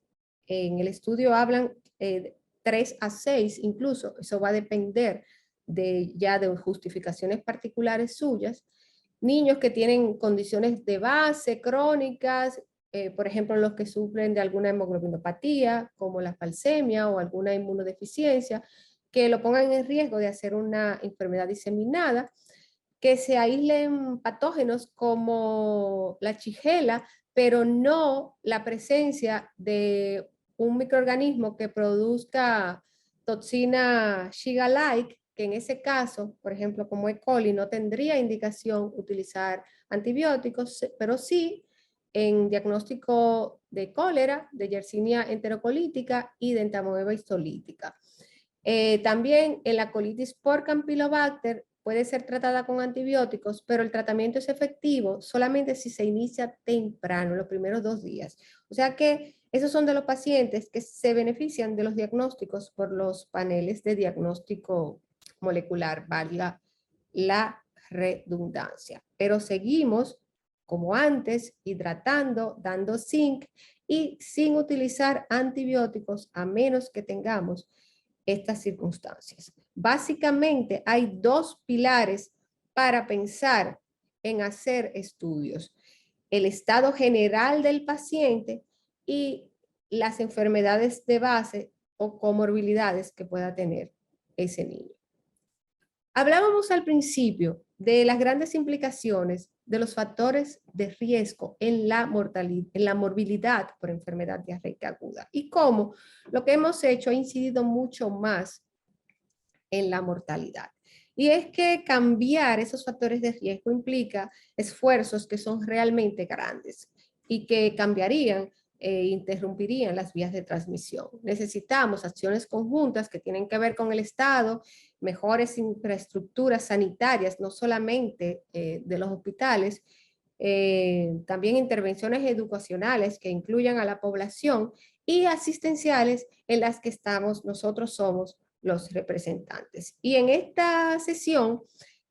en el estudio hablan 3 a 6 incluso, eso va a depender ya de justificaciones particulares suyas, niños que tienen condiciones de base crónicas, por ejemplo, los que sufren de alguna hemoglobinopatía, como la falsemia o alguna inmunodeficiencia, que lo pongan en riesgo de hacer una enfermedad diseminada, que se aíslen patógenos como la Shigella, pero no la presencia de un microorganismo que produzca toxina Shiga-like, que en ese caso, por ejemplo, como E. coli, no tendría indicación utilizar antibióticos, pero sí en diagnóstico de cólera, de Yersinia enterocolítica y de entamoeba histolítica. También en la colitis por Campylobacter puede ser tratada con antibióticos, pero el tratamiento es efectivo solamente si se inicia temprano, los primeros 2 días. O sea que esos son de los pacientes que se benefician de los diagnósticos por los paneles de diagnóstico molecular, valga la redundancia. Pero seguimos como antes, hidratando, dando zinc y sin utilizar antibióticos a menos que tengamos estas circunstancias. Básicamente hay 2 pilares para pensar en hacer estudios: el estado general del paciente y las enfermedades de base o comorbilidades que pueda tener ese niño. Hablábamos al principio de las grandes implicaciones de los factores de riesgo en la morbilidad por enfermedad diarreica aguda y cómo lo que hemos hecho ha incidido mucho más en la mortalidad. Y es que cambiar esos factores de riesgo implica esfuerzos que son realmente grandes y que cambiarían interrumpirían las vías de transmisión. Necesitamos acciones conjuntas que tienen que ver con el Estado, mejores infraestructuras sanitarias, no solamente de los hospitales, también intervenciones educacionales que incluyan a la población y asistenciales en las que nosotros somos los representantes. Y en esta sesión,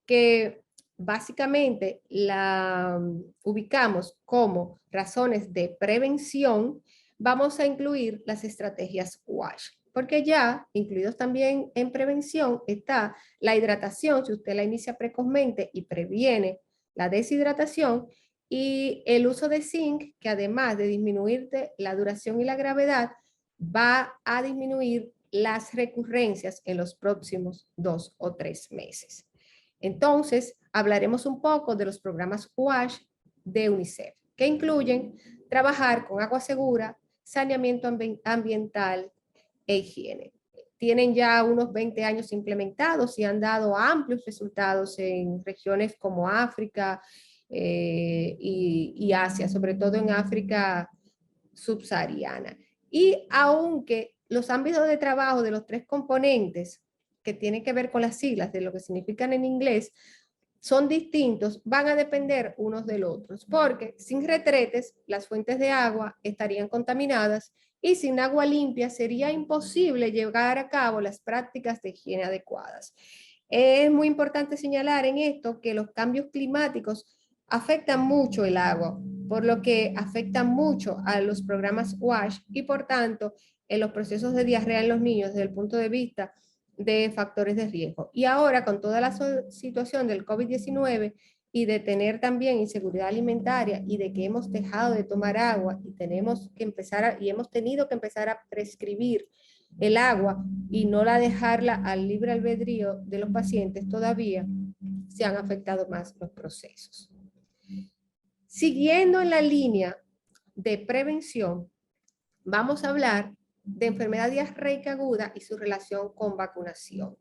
que básicamente la ubicamos como razones de prevención, vamos a incluir las estrategias WASH, porque ya incluidos también en prevención está la hidratación, si usted la inicia precozmente y previene la deshidratación, y el uso de zinc, que además de disminuirte la duración y la gravedad, va a disminuir las recurrencias en los próximos 2 o 3 meses. Entonces, hablaremos un poco de los programas WASH de UNICEF, que incluyen trabajar con agua segura, saneamiento ambiental e higiene. Tienen ya unos 20 años implementados y han dado amplios resultados en regiones como África y Asia, sobre todo en África subsahariana. Y aunque los ámbitos de trabajo de los 3 componentes que tienen que ver con las siglas de lo que significan en inglés son distintos, van a depender unos del otros, porque sin retretes las fuentes de agua estarían contaminadas y sin agua limpia sería imposible llevar a cabo las prácticas de higiene adecuadas. Es muy importante señalar en esto que los cambios climáticos afectan mucho el agua, por lo que afectan mucho a los programas WASH y por tanto en los procesos de diarrea en los niños desde el punto de vista de factores de riesgo. Y ahora con toda la situación del COVID-19 y de tener también inseguridad alimentaria y de que hemos dejado de tomar agua y tenemos que empezar y hemos tenido que empezar a prescribir el agua y no la dejarla al libre albedrío de los pacientes, todavía se han afectado más los procesos. Siguiendo en la línea de prevención, vamos a hablar de enfermedad diarreica aguda y su relación con vacunación.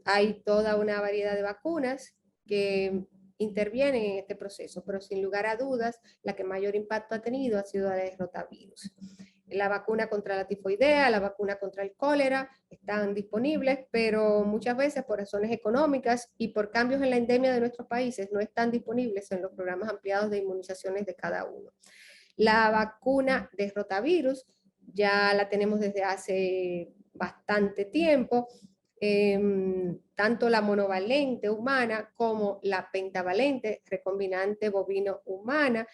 Hay toda una variedad de vacunas que intervienen en este proceso, pero sin lugar a dudas, la que mayor impacto ha tenido ha sido la de rotavirus. La vacuna contra la tifoidea, la vacuna contra el cólera están disponibles, pero muchas veces por razones económicas y por cambios en la endemia de nuestros países no están disponibles en los programas ampliados de inmunizaciones de cada uno. La vacuna de rotavirus ya la tenemos desde hace bastante tiempo. Tanto la monovalente humana como la pentavalente recombinante bovino humana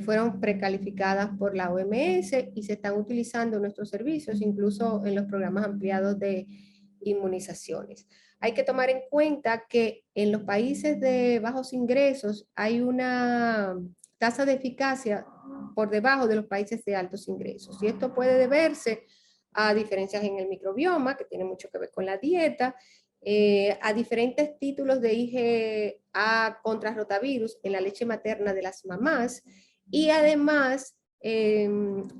fueron precalificadas por la OMS y se están utilizando en nuestros servicios, incluso en los programas ampliados de inmunizaciones. Hay que tomar en cuenta que en los países de bajos ingresos hay una tasa de eficacia por debajo de los países de altos ingresos. Y esto puede deberse a diferencias en el microbioma, que tiene mucho que ver con la dieta, a diferentes títulos de IgA contra rotavirus en la leche materna de las mamás, y además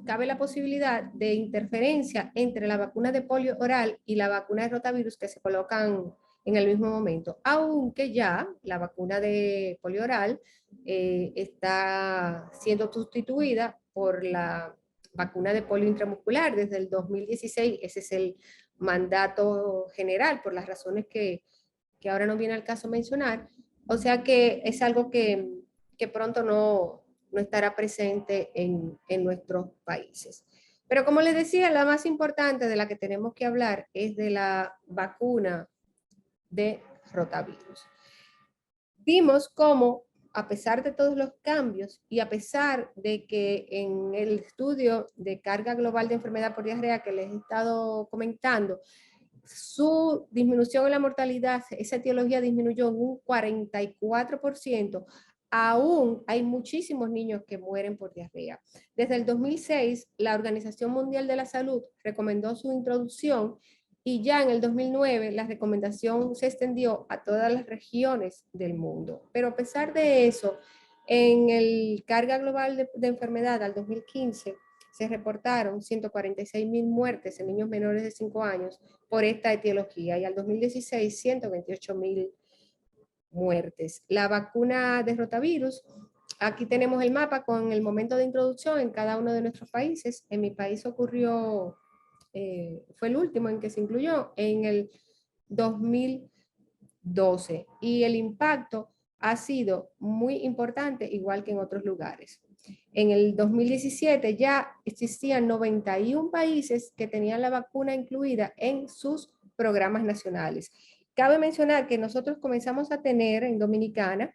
cabe la posibilidad de interferencia entre la vacuna de polio oral y la vacuna de rotavirus que se colocan en el mismo momento, aunque ya la vacuna de polio oral está siendo sustituida por la vacuna de polio intramuscular desde el 2016. Ese es el mandato general por las razones que ahora no viene al caso mencionar. O sea que es algo que pronto no estará presente en nuestros países. Pero como les decía, la más importante de la que tenemos que hablar es de la vacuna de rotavirus. Vimos cómo, a pesar de todos los cambios y a pesar de que en el estudio de carga global de enfermedad por diarrea que les he estado comentando, su disminución en la mortalidad, esa etiología disminuyó en un 44%, aún hay muchísimos niños que mueren por diarrea. Desde el 2006, la Organización Mundial de la Salud recomendó su introducción y ya en el 2009 la recomendación se extendió a todas las regiones del mundo. Pero a pesar de eso, en el carga global de enfermedad al 2015, se reportaron 146,000 muertes en niños menores de 5 años por esta etiología y al 2016 128,000 muertes. La vacuna de rotavirus, aquí tenemos el mapa con el momento de introducción en cada uno de nuestros países. En mi país ocurrió, fue el último en que se incluyó, en el 2012, y el impacto ha sido muy importante, igual que en otros lugares. En el 2017 ya existían 91 países que tenían la vacuna incluida en sus programas nacionales. Cabe mencionar que nosotros comenzamos a tener en Dominicana,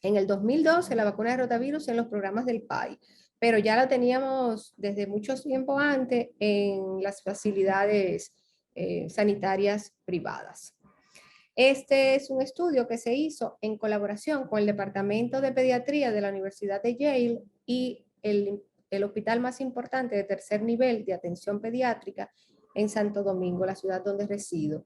en el 2012, la vacuna de rotavirus en los programas del PAI, pero ya la teníamos desde mucho tiempo antes en las facilidades sanitarias privadas. Este es un estudio que se hizo en colaboración con el Departamento de Pediatría de la Universidad de Yale y el hospital más importante de tercer nivel de atención pediátrica en Santo Domingo, la ciudad donde resido.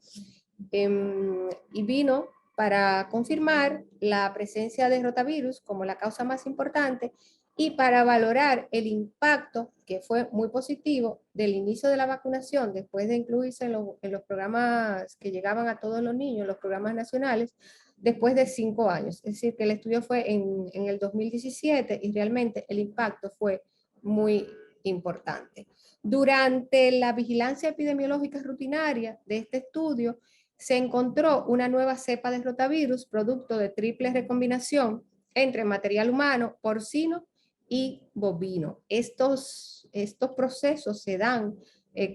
Y vino para confirmar la presencia de rotavirus como la causa más importante y para valorar el impacto, que fue muy positivo, del inicio de la vacunación después de incluirse en los programas que llegaban a todos los niños, los programas nacionales, después de 5 años. Es decir, que el estudio fue en el 2017 y realmente el impacto fue muy importante. Durante la vigilancia epidemiológica rutinaria de este estudio, se encontró una nueva cepa de rotavirus, producto de triple recombinación entre material humano, porcino y bovino. Estos procesos se dan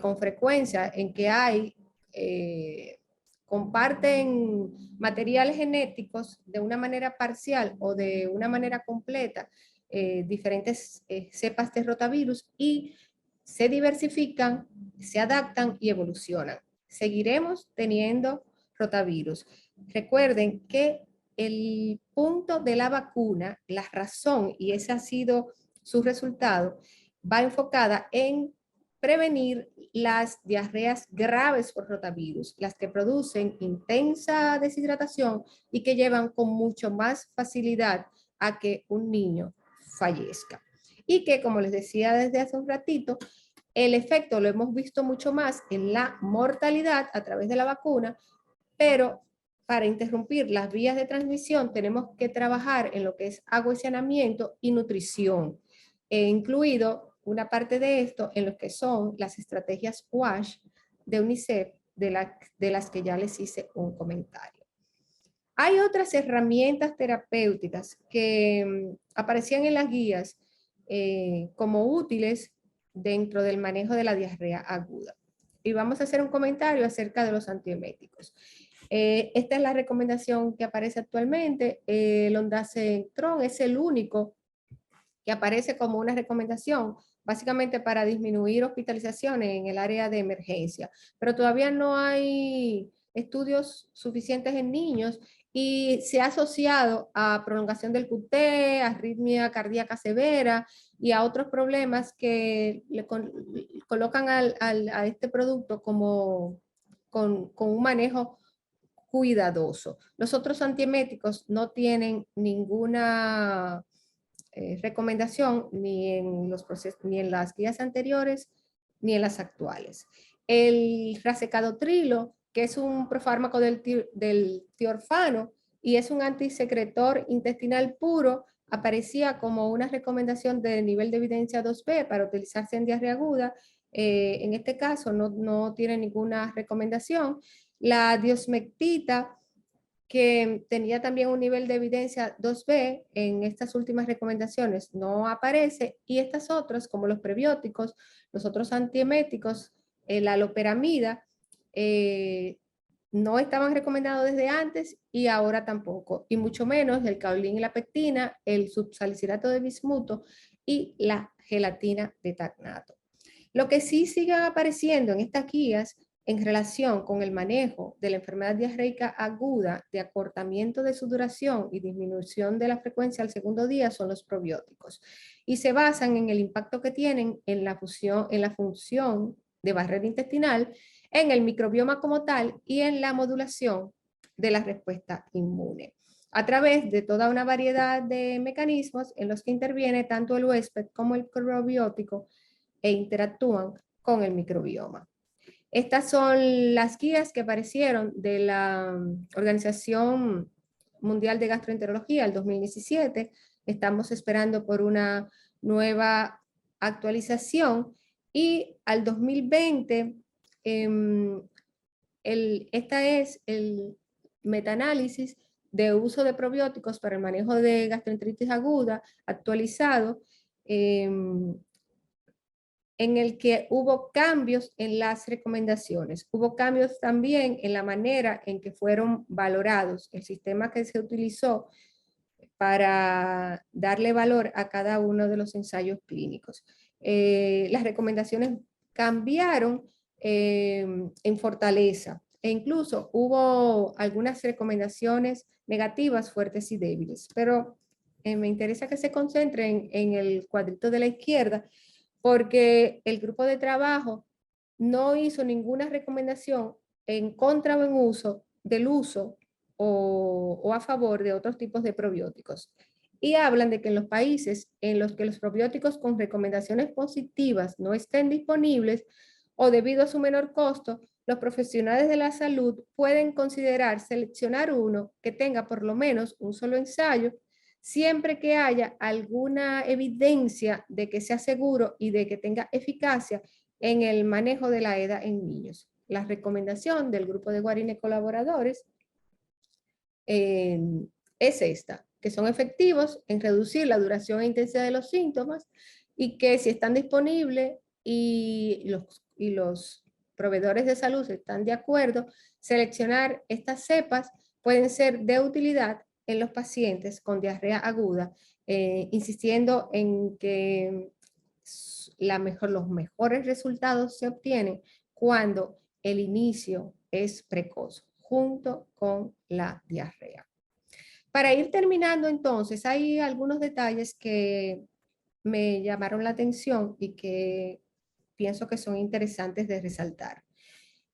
con frecuencia en que hay, comparten materiales genéticos de una manera parcial o de una manera completa, diferentes cepas de rotavirus, y se diversifican, se adaptan y evolucionan. Seguiremos teniendo rotavirus. Recuerden que el punto de la vacuna, la razón, y ese ha sido su resultado, va enfocada en prevenir las diarreas graves por rotavirus, las que producen intensa deshidratación y que llevan con mucho más facilidad a que un niño fallezca. Y que, como les decía desde hace un ratito, el efecto lo hemos visto mucho más en la mortalidad a través de la vacuna, pero para interrumpir las vías de transmisión tenemos que trabajar en lo que es agua y saneamiento y nutrición. He incluido una parte de esto en lo que son las estrategias WASH de UNICEF, de las que ya les hice un comentario. Hay otras herramientas terapéuticas que aparecían en las guías como útiles dentro del manejo de la diarrea aguda. Y vamos a hacer un comentario acerca de los antieméticos. Esta es la recomendación que aparece actualmente. El ondansetron es el único que aparece como una recomendación, básicamente para disminuir hospitalizaciones en el área de emergencia. Pero todavía no hay estudios suficientes en niños y se ha asociado a prolongación del QT, arritmia cardíaca severa y a otros problemas que le colocan a este producto como con un manejo cuidadoso. Los otros antieméticos no tienen ninguna recomendación ni en los procesos, ni en las guías anteriores, ni en las actuales. El racecadotrilo, que es un profármaco del tiorfano y es un antisecretor intestinal puro, aparecía como una recomendación de nivel de evidencia 2B para utilizarse en diarrea aguda. En este caso no tiene ninguna recomendación. La diosmectita, que tenía también un nivel de evidencia 2B, en estas últimas recomendaciones no aparece, y estas otras, como los prebióticos, los otros antieméticos, la loperamida, no estaban recomendados desde antes y ahora tampoco, y mucho menos el caolín y la pectina, el subsalicirato de bismuto y la gelatina de tacnato. Lo que sí sigue apareciendo en estas guías en relación con el manejo de la enfermedad diarreica aguda de acortamiento de su duración y disminución de la frecuencia al segundo día son los probióticos y se basan en el impacto que tienen en la función de barrera intestinal, en el microbioma como tal y en la modulación de la respuesta inmune a través de toda una variedad de mecanismos en los que interviene tanto el huésped como el probiótico e interactúan con el microbioma. Estas son las guías que aparecieron de la Organización Mundial de Gastroenterología el 2017. Estamos esperando por una nueva actualización y al 2020 esta es el metaanálisis de uso de probióticos para el manejo de gastroenteritis aguda actualizado, en el que hubo cambios en las recomendaciones. Hubo cambios también en la manera en que fueron valorados, el sistema que se utilizó para darle valor a cada uno de los ensayos clínicos. Las recomendaciones cambiaron en fortaleza e incluso hubo algunas recomendaciones negativas, fuertes y débiles, pero me interesa que se concentren en el cuadrito de la izquierda, porque el grupo de trabajo no hizo ninguna recomendación en contra o en uso del uso o a favor de otros tipos de probióticos. Y hablan de que en los países en los que los probióticos con recomendaciones positivas no estén disponibles o debido a su menor costo, los profesionales de la salud pueden considerar seleccionar uno que tenga por lo menos un solo ensayo, siempre que haya alguna evidencia de que sea seguro y de que tenga eficacia en el manejo de la EDA en niños. La recomendación del grupo de Guarín y colaboradores es esta, que son efectivos en reducir la duración e intensidad de los síntomas y que si están disponibles y los proveedores de salud están de acuerdo, seleccionar estas cepas pueden ser de utilidad en los pacientes con diarrea aguda, insistiendo en que los mejores resultados se obtienen cuando el inicio es precoz, junto con la diarrea. Para ir terminando entonces, hay algunos detalles que me llamaron la atención y que pienso que son interesantes de resaltar.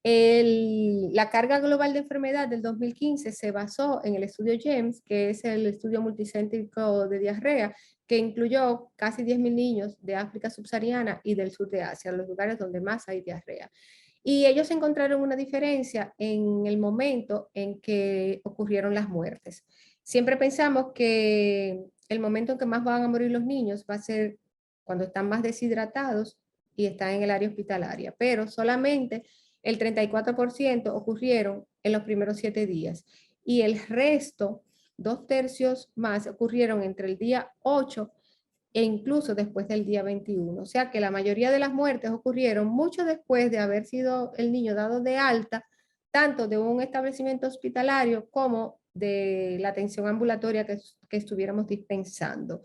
La carga global de enfermedad del 2015 se basó en el estudio GEMS, que es el estudio multicéntrico de diarrea, que incluyó casi 10.000 niños de África subsahariana y del sur de Asia, los lugares donde más hay diarrea. Y ellos encontraron una diferencia en el momento en que ocurrieron las muertes. Siempre pensamos que el momento en que más van a morir los niños va a ser cuando están más deshidratados y están en el área hospitalaria, pero solamente el 34% ocurrieron en los primeros 7 días y el resto, 2/3 más, ocurrieron entre el día 8 e incluso después del día 21. O sea que la mayoría de las muertes ocurrieron mucho después de haber sido el niño dado de alta, tanto de un establecimiento hospitalario como de la atención ambulatoria que estuviéramos dispensando.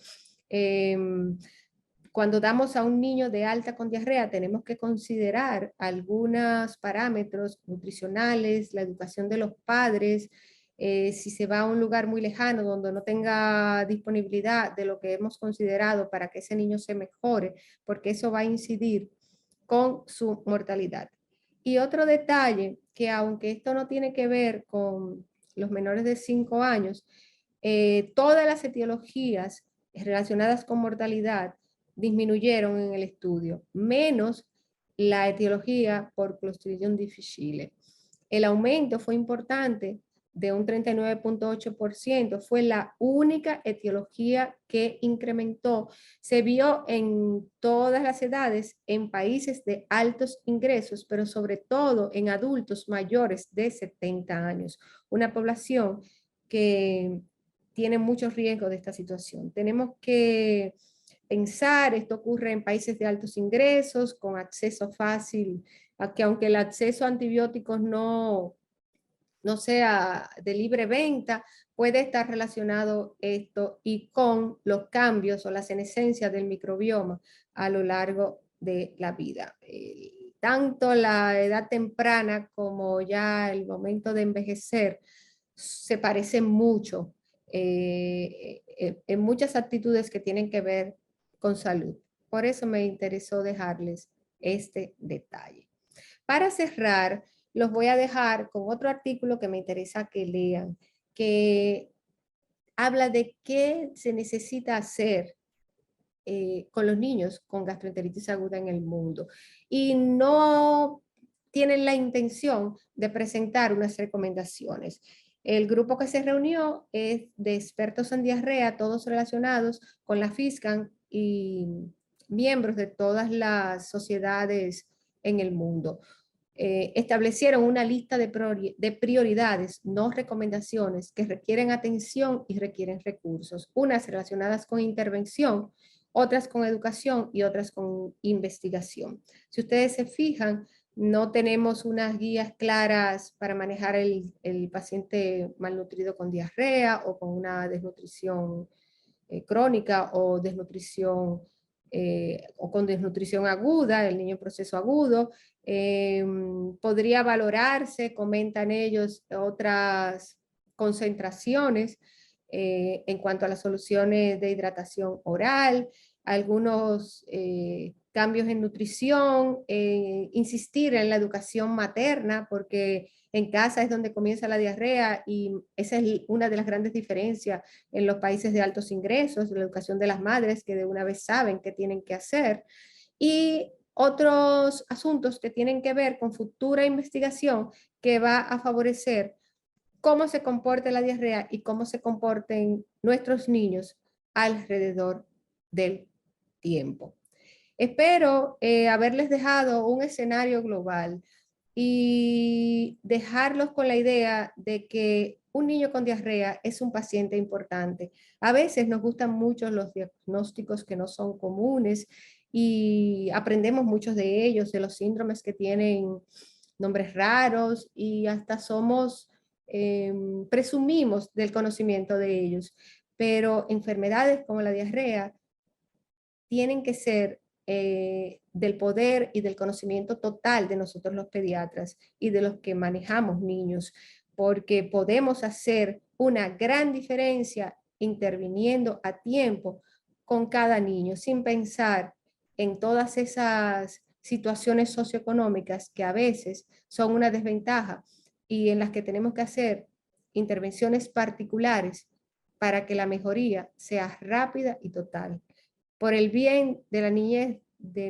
Cuando damos a un niño de alta con diarrea, tenemos que considerar algunos parámetros nutricionales, la educación de los padres, si se va a un lugar muy lejano donde no tenga disponibilidad de lo que hemos considerado para que ese niño se mejore, porque eso va a incidir con su mortalidad. Y otro detalle, que aunque esto no tiene que ver con los menores de 5 años, todas las etiologías relacionadas con mortalidad disminuyeron en el estudio, menos la etiología por Clostridium difficile. El aumento fue importante de un 39.8%, fue la única etiología que incrementó. Se vio en todas las edades, en países de altos ingresos, pero sobre todo en adultos mayores de 70 años, una población que tiene muchos riesgos de esta situación. Tenemos que pensar, esto ocurre en países de altos ingresos, con acceso fácil, a que aunque el acceso a antibióticos no sea de libre venta, puede estar relacionado esto y con los cambios o la senescencia del microbioma a lo largo de la vida. Tanto la edad temprana como ya el momento de envejecer se parecen mucho en muchas actitudes que tienen que ver con salud. Por eso me interesó dejarles este detalle. Para cerrar, los voy a dejar con otro artículo que me interesa que lean, que habla de qué se necesita hacer con los niños con gastroenteritis aguda en el mundo. Y no tienen la intención de presentar unas recomendaciones. El grupo que se reunió es de expertos en diarrea, todos relacionados con la FISCAN y miembros de todas las sociedades en el mundo. Establecieron una lista de prioridades, no recomendaciones, que requieren atención y requieren recursos, unas relacionadas con intervención, otras con educación y otras con investigación. Si ustedes se fijan, no tenemos unas guías claras para manejar el paciente malnutrido con diarrea o con una desnutrición crónica o desnutrición o con desnutrición aguda, el niño en proceso agudo. Podría valorarse, comentan ellos, otras concentraciones en cuanto a las soluciones de hidratación oral, algunos cambios en nutrición, insistir en la educación materna, porque en casa es donde comienza la diarrea y esa es una de las grandes diferencias en los países de altos ingresos, la educación de las madres que de una vez saben qué tienen que hacer. Y otros asuntos que tienen que ver con futura investigación que va a favorecer cómo se comporta la diarrea y cómo se comporten nuestros niños alrededor del tiempo. Espero haberles dejado un escenario global y dejarlos con la idea de que un niño con diarrea es un paciente importante. A veces nos gustan mucho los diagnósticos que no son comunes y aprendemos muchos de ellos, de los síndromes que tienen nombres raros y hasta presumimos del conocimiento de ellos. Pero enfermedades como la diarrea tienen que ser del poder y del conocimiento total de nosotros los pediatras y de los que manejamos niños, porque podemos hacer una gran diferencia interviniendo a tiempo con cada niño, sin pensar en todas esas situaciones socioeconómicas que a veces son una desventaja y en las que tenemos que hacer intervenciones particulares para que la mejoría sea rápida y total por el bien de la niñez de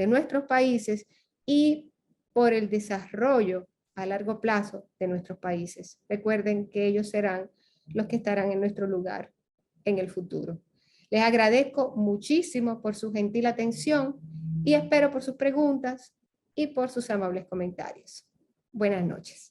nuestros países y por el desarrollo a largo plazo de nuestros países. Recuerden que ellos serán los que estarán en nuestro lugar en el futuro. Les agradezco muchísimo por su gentil atención y espero por sus preguntas y por sus amables comentarios. Buenas noches.